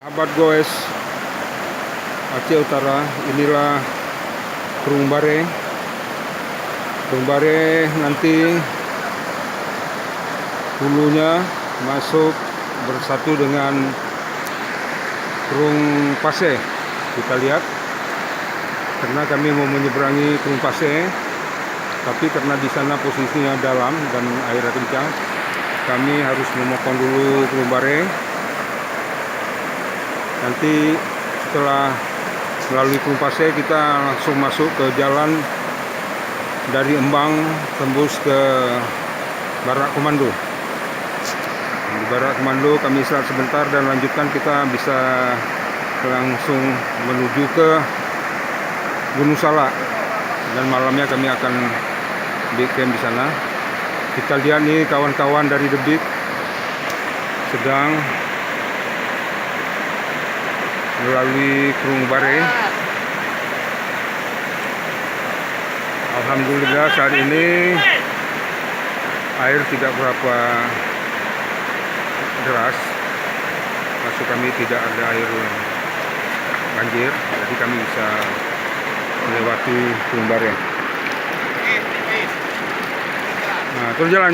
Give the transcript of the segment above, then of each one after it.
Sahabat goes Aceh Utara, inilah Kerung Bare. Kerung Bare nanti hulunya masuk bersatu dengan Kerung Pase. Kita lihat, karena kami mau menyeberangi Kerung Pase, tapi karena di sana posisinya dalam dan airnya kencang, kami harus memotong dulu Kerung Bare. Nanti setelah melalui Kerung Pase, kita langsung masuk ke jalan dari Embang tembus ke Barak Komando. Di Barak Komando kami istirahat sebentar dan lanjutkan, kita bisa langsung menuju ke Gunung Salak, dan malamnya kami akan di camp di sana. Kita lihat nih kawan-kawan dari Debik sedang melalui Kerung Bare. Alhamdulillah saat ini air tidak berapa deras. Maksud kami tidak ada air banjir, jadi kami bisa melewati Kerung Bare. Nah, terus jalan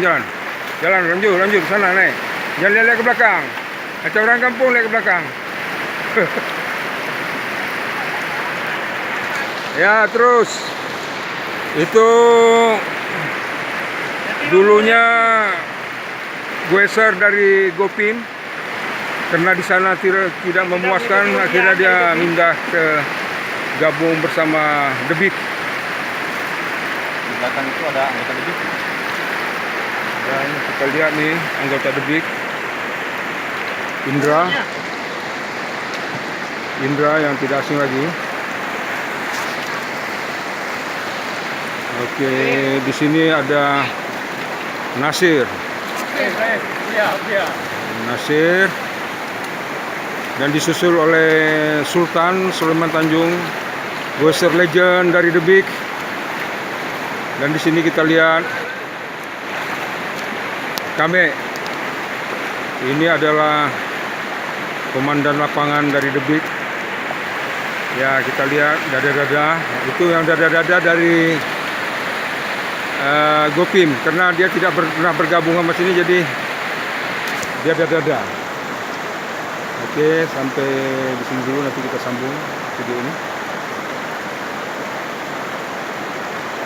lanjut sana naik. Jangan lihat ke belakang. Macam orang kampung lihat ke belakang. Ya, terus itu dulunya Gueser dari Gopim, karena di sana tidak memuaskan, akhirnya dia pindah ke gabung bersama Debik. Di belakang itu ada anggota Debik. Dan kita lihat nih anggota Debik, Indra yang tidak asing lagi. Oke, di sini ada Nasir. Nasir, dan disusul oleh Sultan Sulaiman Tanjung, Goeser Legend dari Debik. Dan di sini kita lihat Kame. Ini adalah komandan lapangan dari Debik. Ya, kita lihat dada-dada. Itu yang dada-dada dari Gopim, karena dia tidak pernah bergabung sama sini, jadi dia dada-dada. Oke, sampai di sini dulu, nanti kita sambung video ini.